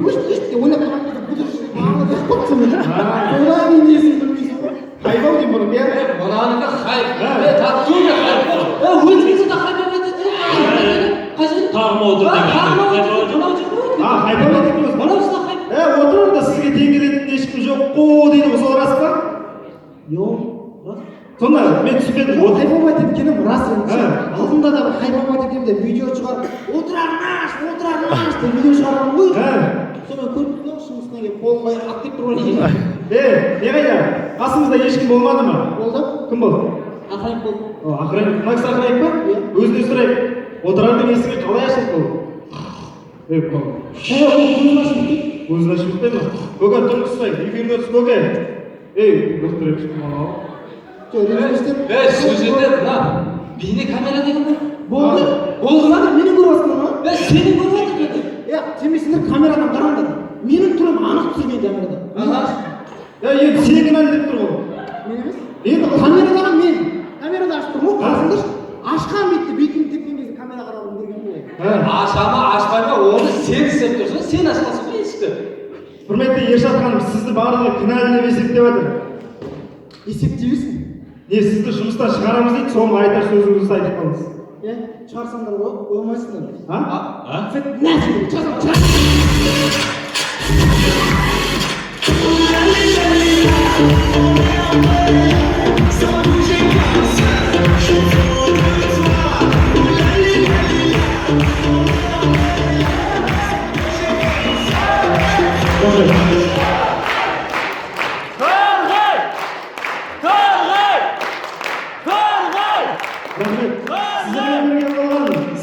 Үш деп ойнап тұрған кезде бұдыр маңызды қойып тұрмын. Содан кейін есігін білмейсің ғой. Хайбау деймін бұның, иә? Мұнанікі хайп. Таттуын да хайп. Өзіңізді да хайп етеді. қағым отыр Қайпап етекпіз. Отыр да сізге тең келетін ешкім жоқ қой дейді ғой, сол рас па? Жоқ. Сонда мен түсінбедім. Қайпап етекенім рас енді. Алдында да бір қайпап етекемде видео шығарып, отырармаш деп видео шығарған ғой. Соны көріп тұрдым, шыңғысына келіп қолын ақ деп тұр ғой. Не қайда? Қасыңызда ешкім болмады ма? Болды. Кім болды? Охранник болды. Охранник. Мына кісі охранник па? Өзіне сұрайық. Отырардың есігі қалай ашылды бұл? Көзін ашып кетпей ма? Көке, тұр ұстайық. Эфирге түс, көке. Доктор ешкім мынау. Сол жерде мына бейне камера деген ба? Болды ма? Мені көріп жатсың ба? Сені көріп жатыр деді. Сенбейсіңдер, камерадан қараңдар. Менің түрім анық түсірген камерада. Енді сені кінәлі деп тұр ғой. Мен емес. Енді камерадағы мен. Камерада ашып тұрмын ғой, қарасыңдаршы. Ашқан бетімді тепкен кезде камера қарауын берген ғой. Ашама ашпай ма, оны сен істеп тұрсың, сен ашқансың ғой есікті. Құрметті Ершат ханым, сізді барлығы кінәлі деп есептеп жатыр. Есептейсің? Сізді жұмыстан шығарамыз дейді, соны айтар сөзіңізді айтып қалыңыз. Шығарсаңдар ғой, ойламайсыңдар.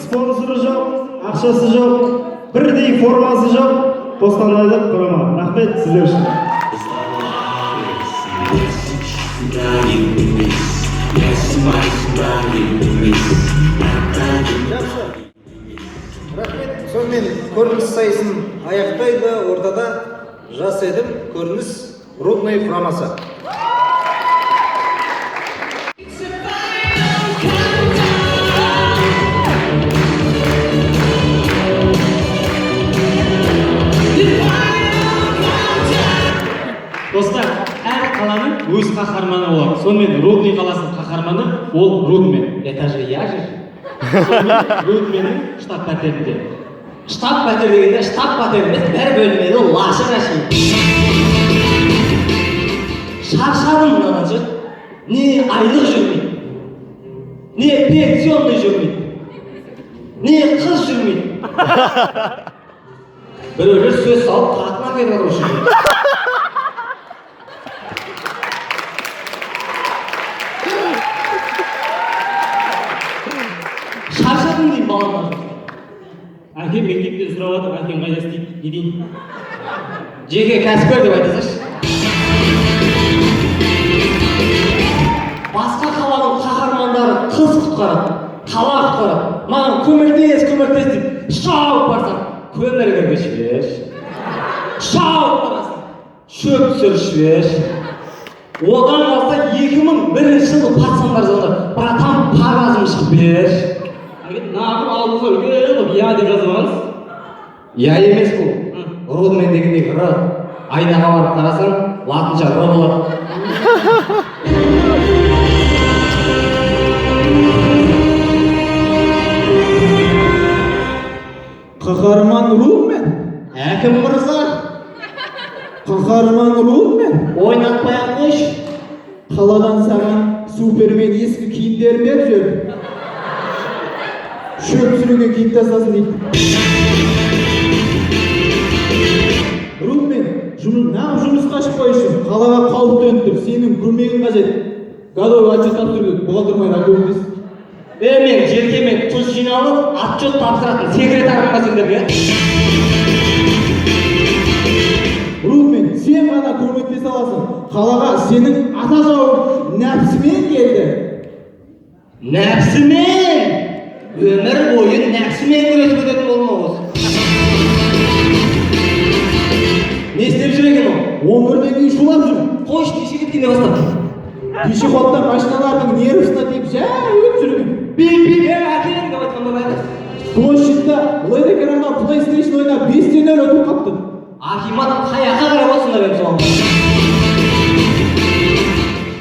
Спонсоры жоқ, ақшасы жоқ, бірдей формасы жоқ, қостанайлық құрама. Рахмет сіздер үшін. Рахмет. Сонымен көрініс сайысын аяқтайды. Ортада жас едім, көрініс рудный құрамасы. Достар, әр қаланың өз қаһарманы болады. Сонымен Рудный қаласының қаһарманы ол Рудмен. Этажы яжыр. Рудменнің штаб пәтерінде. Штаб пәтер дегенде штаб пәтер емес, бір бөлмелі лашық ашылды. Шаршадым мынаны жұрт. Не айлық жүрмейді, не пенсионный жүрмейді, не қыз жүрмейді. Біреулер сөз салып қатына кетіп отырушы. Шаршадым деймін балалар. Әкем мектепте сұрап жатыр, әкем қайда істейді, не дейін? Жеке кәсіпкер деп айтасашы. Басқа қаланың қаһармандары қыз құтқарады, қала құтқарады. Маған көмектес деп шауып барсам, көмірге жібер. Шауып барасың, шөп түсіріп. Одан қалса 2001 жылы пацандар звондап, братан паразым шығып бер. Нағып алдыңыз үлкен қылып, я деп жазып алыңыз. Я емес бұл. Рудмен дегендегі р. Айнаға барып қарасаң, латынша р болады. Қаһарман Рудмен? Әкім мырза. Қаһарман Рудмен? Ойнатпай-ақ қойшы. Қаладан саған супермен ескі киімдер беріп жүр. Шөп сүреген киім тастасын дейді. Рудмен, нағып жұмысқа шықпайшы. Қалаға қауіп төніп тұр. Сенің көмегің қажет. Годовой отчет тапсырды. Бұға тұрмайды, көмектес. Мен жеркемен тұз жиналып, отчет тапсыратын секретарым ба сендерге? Рудмен, сен ғана көмектесе аласың. Қалаға сенің ата жауың нәпсімен келді. Нәпсімен? Өмір бойын нәпсімен күресіп өтетін болма осы. Не істеп жүр екен ол? 11-ден кейін шулап жүр. Қойшы, неше кеткенде бастап? Пешеходтан машиналардың нервісіне тиіп өтіп жүрген. Әкелің деп айтқанда бәрі. Площадьта LED экранға PlayStation ойнап 5-0 өтіп қапты. Акимат қаяққа қарап отырсыңдар енді соған.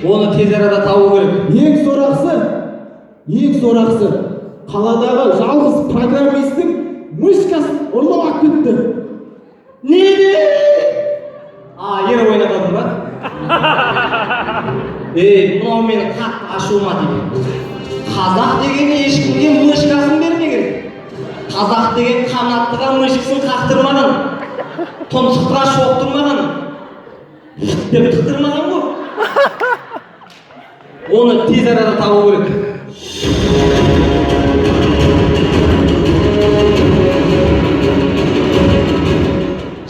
Оны тез арада табу керек. Ең сорақысы, қаладағы жалғыз программистің мышкасын ұрлап алып кетті. Неге? Ер ойнататын ба? Мынау мені қатты ашуыма деген. Қазақ деген ешкімге мышкасын бермеген. Қазақ деген қанаттыға мышкасын қақтырмаған. Тұмсықтыға шоқтырмаған. Деп тұқтырмаған ғой. Оны тез арада табу керек.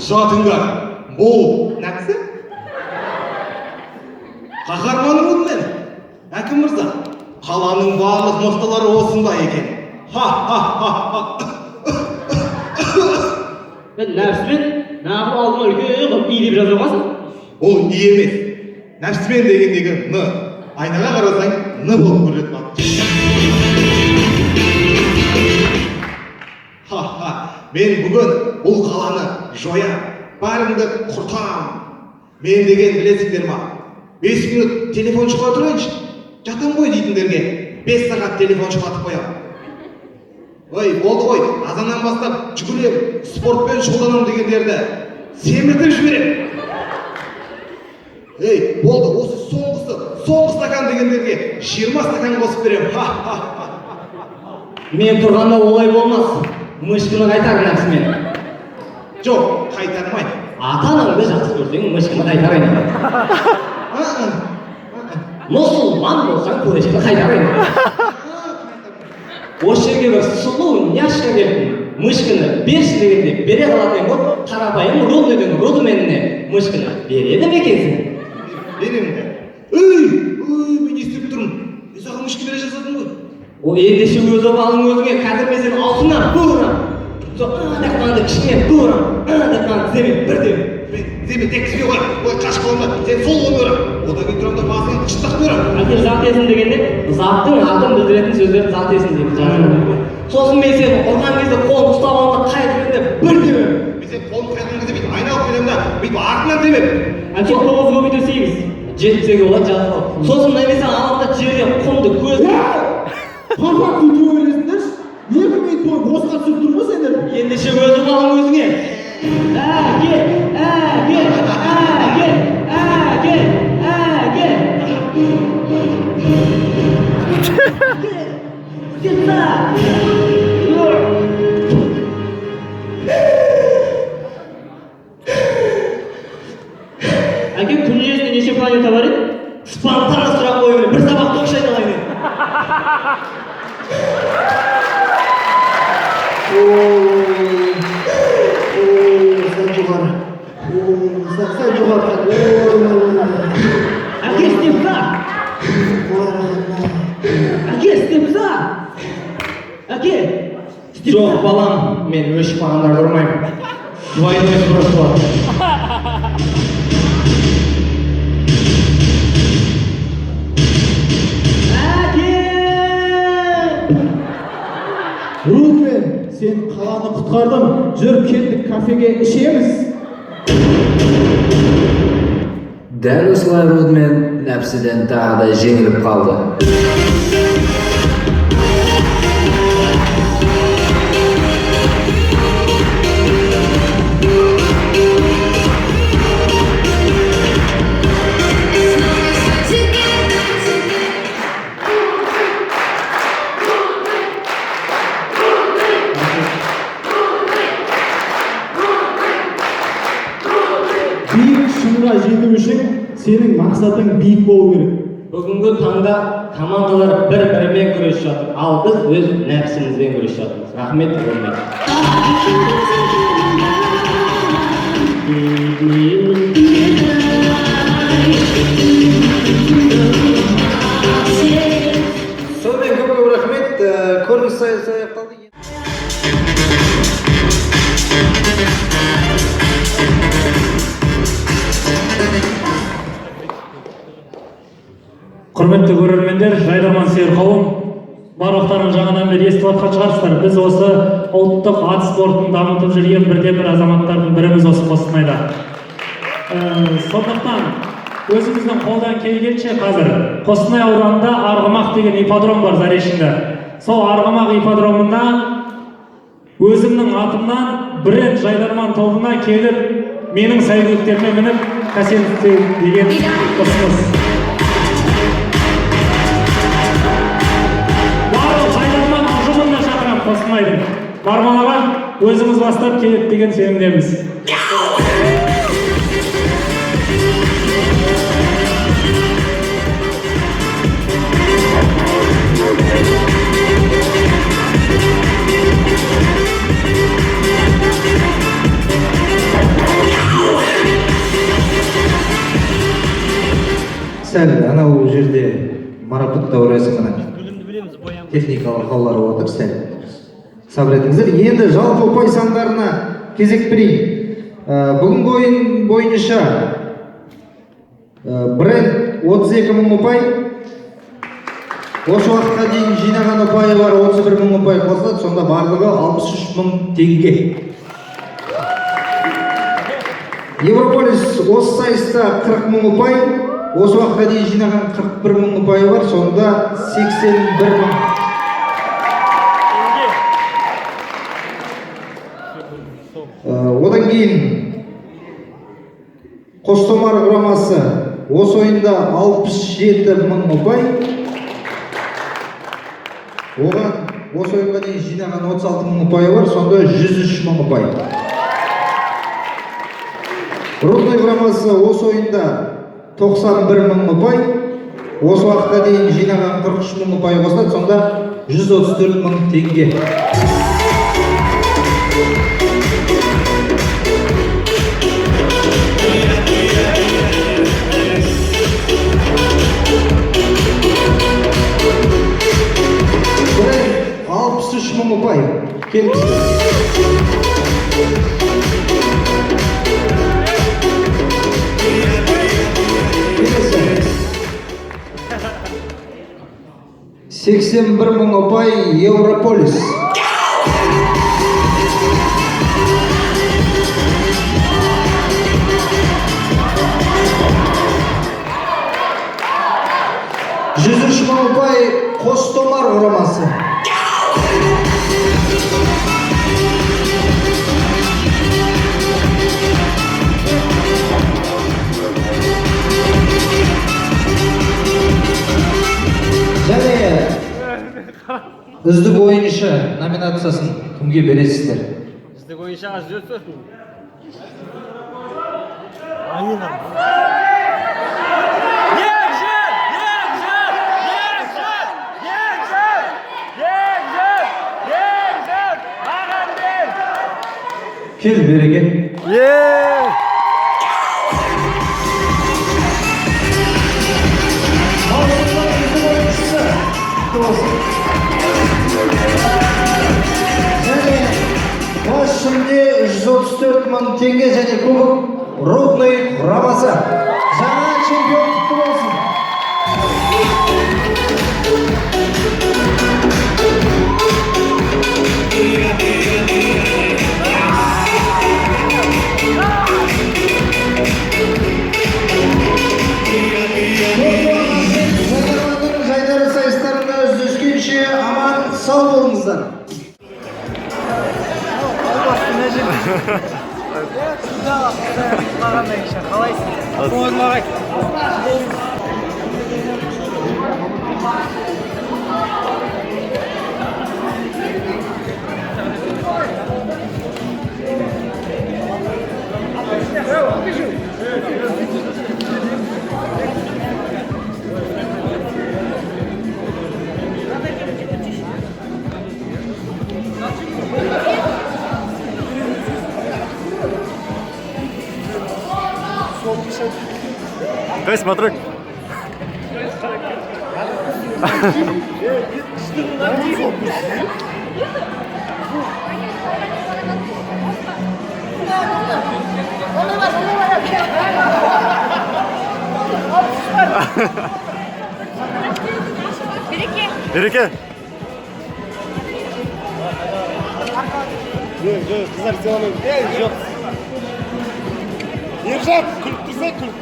Жатыңдар, бұл нәпсі? Қаһарманымын мен. Әкім мырза, қаланың барлық мықтылары осында екен. Нәпсімен нағып алдыма үлкен қылып и деп жаза қойсың? Ол и емес. Нәпсімен дегендегі н. Айнаға қарасаң, н болып көрінеді. Мен бүгін бұл қаланы жоя, барыңды құртам. Мен деген білесіңдер ма? 5 минут телефон шұға тұрайыншы. Жатам ғой дейтіндерге 5 сағат телефон шұғатып қоям. Ой, болды ғой, азаннан бастап жүгірем, спортпен шұғылданам дегендерді семіртіп жіберем. Болды, осы соңғы стакан дегендерге 20 стакан қосып берем. Мен тұрғанда олай болмас. Мышкыны қайтар нәпсімен. Жоқ, қайтармайды. Ата-анаңды жақсы көрсең, мышкыны қайтарайын. Мұсылман болсаң, көрешті қайтарайын. Осы жерге бір сұлу няшка келіп, мышкыны берші дегенде бере қалатын ғой, қарапайым родныйдың родыменіне мышкыны береді ме екенсің? Беремін де. Мен естіп тұрмын. Саған мышкы бере жазатын ғой. Ол ендеше өз обалың өзіңе қазір мен сені аузыңнан бұғырам. Сол аңдақманды кішкене бұғырам. Аңдақманды земе бірден. Земе текізбей қой. Ой, қашып қалыңда. Сен сол ғой өрам. Одан кейін тұрамда басыңа қыштақ өрам. Әкел зат есім дегенде, заттың атын білдіретін сөздерді зат есім дейміз. Сосын мен сені ұрған кезде қолын ұстап алғанда қайтырғанда бір демем. Мен сен қолын қайтырған кезде бүйтіп айналып келем да, бүйтіп артынан демем. Әкел 9 көбейт өсейміз. Жетсеге болады жазып ал. Сосын немесе алғанда жерден құмды көз. Папа күтіп ойлайсыңдаршы. 2 минут бойы босқа түсіп тұр ма сендер? Ендеше өзің алың өзіңе. Әкел. Әке, күн жүйесінде неше планета бар еді? Спонтанно сұрақ қойып бір сабақты оқшы айталайын еді. Сәл жоғары. Әке, істепса! Әке! Жоқ, балам, мен өшіп қалғандарды ұрмаймын. Двойной сброс болады. Рудмен, сен қаланы құтқардың. Жүр кеттік кафеге ішеміз. Дәл осылай Рудмен нәпсіден тағы да жеңіліп қалды. Биік шыңға жету үшін сенің мақсатың биік болу керек. Бүгінгі таңда командалар бір-бірімен күресіп жатыр, ал біз өз нәпсімізбен күресіп жатырмыз. Рахмет, болмайды. Сонымен көп рахмет. Көрініс сайысы аяқталды. Құрметті көрермендер, жайдарман сүйер қауым, барлықтарың жаңадан бері естіп жатқан шығарсыздар. Біз осы ұлттық ат спортын дамытып жүрген бірден-бір азаматтардың біріміз осы Қостанайда. Сондықтан өзіміздің қолдан келгенше қазір Қостанай ауданында Арғымақ деген ипподром бар, Заречныйда. Сол Арғымақ ипподромында өзімнің атымнан бренд жайдарман тобына келіп, менің сәйгүліктеріме мініп, қасиетті деген ұсыныс. Барлық жайдарман ұжымын да шақырам Қостанайдың. Бармалаға өзіңіз бастап келеді деген сенімдеміз. Сәл анау жерде марапаттау рәсімінің техникалық ақаулары отыр, сәл сабыр етіңіздер. Енді жалпы ұпай сандарына кезек берейін. Бүгінгі ойын бойынша бренд 32.000 ұпай, осы уақытқа дейін жинаған ұпайы бар 31.000 ұпай қосылады, сонда барлығы 63.000 теңге. Европолис осы сайыста 40.000 ұпай, осы уақытқа дейін жинаған 41.000 ұпайы бар, сонда 81.000. Одан кейін Қостомар құрамасы осы ойында 67.000 ұпай, оған осы ойынға дейін жинаған 36.000 ұпайы бар, сонда 103.000 ұпай. Рудный құрамасы осы ойында 91.000 ұпай, осы уақытқа дейін жинаған 43.000 ұпай қосылады, сонда 134.000 теңге. Бренд 63.000 ұпай. Келіңіздер. 81.000 ұпай Европолис. Жүз мың ұпай Қостомар құрамасы. Және үздік ойыншы номинациясын кімге бересіздер? Үздік ойыншыға жүзесіз. Кел береге. Және бас жүлде 134.000 теңге және кубок Рудный құрамасы. Жаңа чемпион құтты болсын. Жайдары сайыстарында жүздескенше аман сау болыңыздар. Дай смотри. Береке. Жоқ, қыздар сыйламай. Жоқ. Ержан, күліп тұрсай, күліп.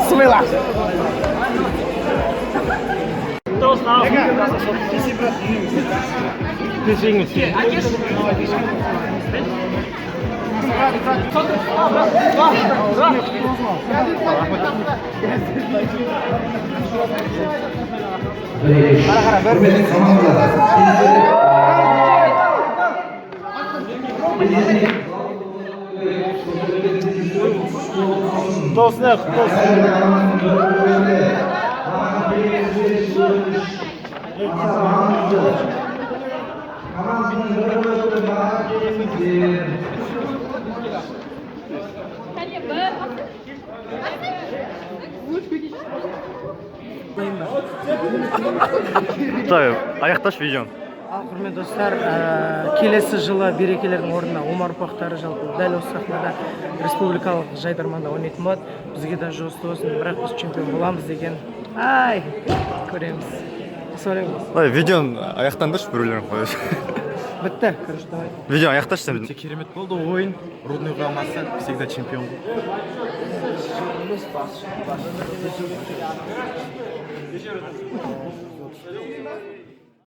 Смыла. Құрметті командалар, аяқташы видеоны. Құрметті достар, келесі жылы берекелердің орнына Омар ұрпақтары жалпы дәл осы сахнада республикалық жайдарманда ойнайтын болады. Бізге де жұғысты болсын, бірақ біз чемпион боламыз деген. Ай, көреміз. Ой, видеоны аяқтандыршы, біреулерін қойшы. Бітті, короче, давай. Видео аяқташы сен. Керемет болды ойын. Рудный құрамасы всегда чемпион. Еще раз.